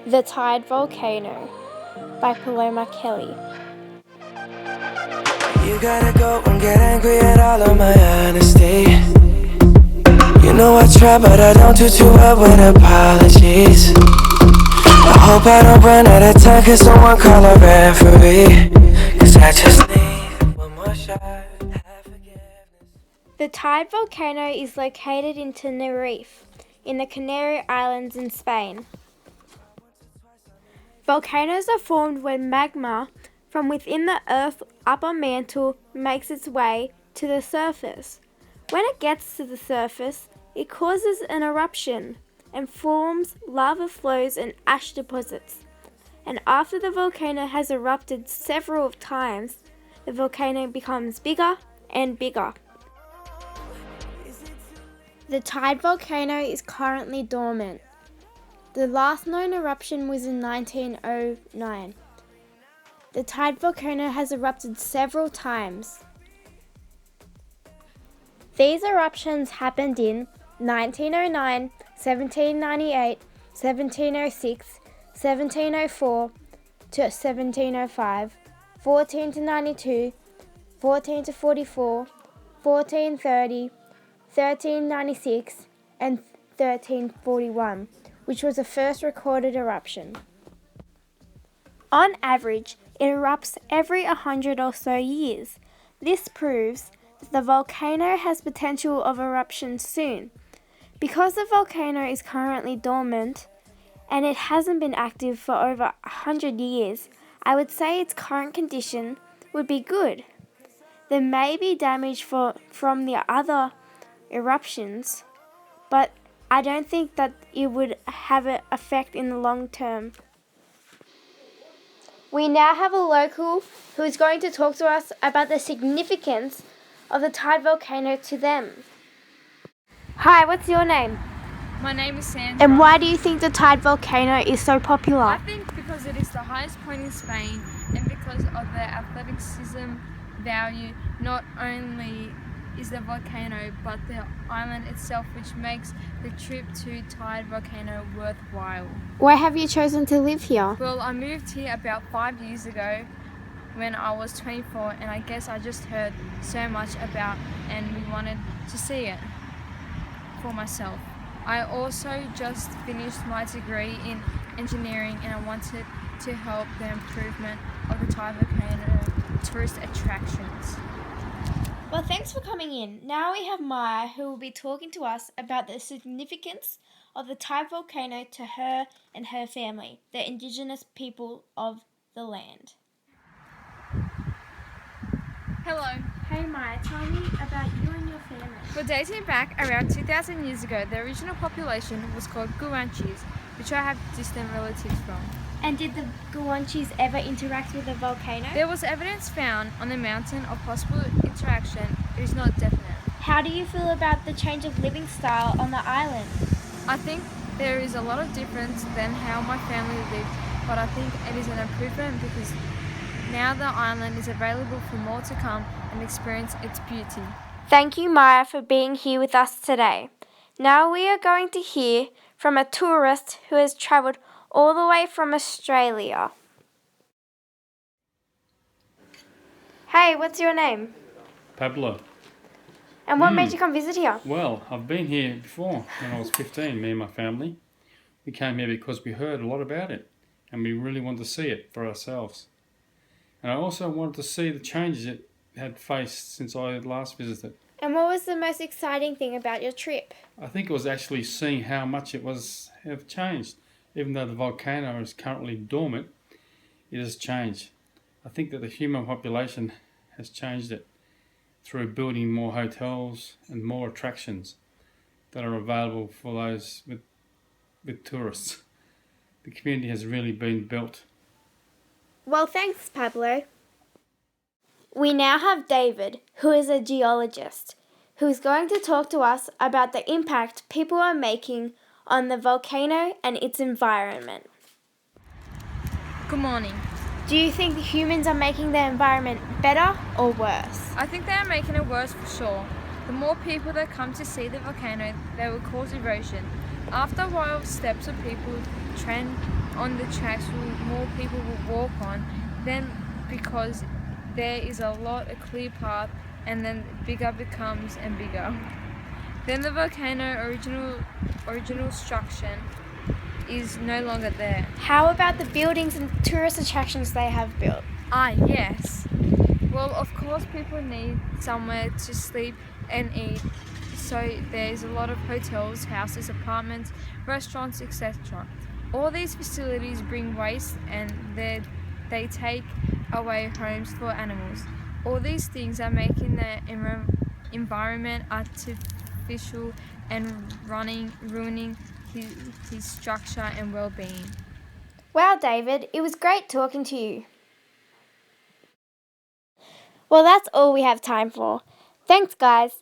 The Teide Volcano by Paloma Kelly. You gotta go and get angry at all of my honesty. You know I try, but I don't do too well with apologies. I hope I don't run out of time, cause someone call a referee. Cause I just need one more shot, have forgiveness. The Teide Volcano is located in Tenerife, in the Canary Islands in Spain. Volcanoes are formed when magma from within the Earth's upper mantle makes its way to the surface. When it gets to the surface, it causes an eruption and forms lava flows and ash deposits. And after the volcano has erupted several times, the volcano becomes bigger and bigger. The Teide Volcano is currently dormant. The last known eruption was in 1909. The Teide Volcano has erupted several times. These eruptions happened in 1909, 1798, 1706, 1704 to 1705, 14 to 92, 14 to 44, 1430, 1396 and 1341, which was the first recorded eruption. On average, it erupts every 100 or so years. This proves that the volcano has potential of eruption soon. Because the volcano is currently dormant and it hasn't been active for over 100 years, I would say its current condition would be good. There may be damage from the other eruptions, but I don't think that it would have an effect in the long term. We now have a local who is going to talk to us about the significance of the Teide Volcano to them. Hi, what's your name? My name is Sandra. And why do you think the Teide Volcano is so popular? I think because it is the highest point in Spain and because of the athleticism value. Not only is the volcano but the island itself, which makes the trip to Teide Volcano worthwhile. Why have you chosen to live here? Well, I moved here about 5 years ago when I was 24, and I guess I just heard so much about and we wanted to see it for myself. I also just finished my degree in engineering and I wanted to help the improvement of the Teide Volcano tourist attractions. Well, thanks for coming in. Now we have Maya, who will be talking to us about the significance of the Teide Volcano to her and her family, the indigenous people of the land. Hello. Hey Maya, tell me about you and your family. Well, dating back around 2,000 years ago, the original population was called Guanches, which I have distant relatives from. And did the Guanches ever interact with the volcano? There was evidence found on the mountain of possible interaction. It is not definite. How do you feel about the change of living style on the island? I think there is a lot of difference than how my family lived, but I think it is an improvement because now the island is available for more to come and experience its beauty. Thank you, Maya, for being here with us today. Now we are going to hear from a tourist who has travelled all the way from Australia. Hey, what's your name? Pablo. And what made you come visit here? Well, I've been here before when I was 15, me and my family. We came here because we heard a lot about it and we really wanted to see it for ourselves. And I also wanted to see the changes it had faced since I had last visited. And what was the most exciting thing about your trip? I think it was actually seeing how much it have changed. Even though the volcano is currently dormant, it has changed. I think that the human population has changed it through building more hotels and more attractions that are available for those with tourists. The community has really been built. Well, thanks, Pablo. We now have David, who is a geologist, who is going to talk to us about the impact people are making on the volcano and its environment. Good morning. Do you think the humans are making the environment better or worse? I think they are making it worse for sure. The more people that come to see the volcano, they will cause erosion. After a while, steps of people trend on the tracks more people will walk on, then because there is a lot of clear path, and then bigger becomes and bigger. Then the volcano original structure is no longer there. How about the buildings and tourist attractions they have built? Yes. Well, of course, people need somewhere to sleep and eat, so there's a lot of hotels, houses, apartments, restaurants, etc. All these facilities bring waste and they take away homes for animals. All these things are making the environment artificial and ruining his structure and well-being. Wow, David, it was great talking to you. Well, that's all we have time for. Thanks, guys.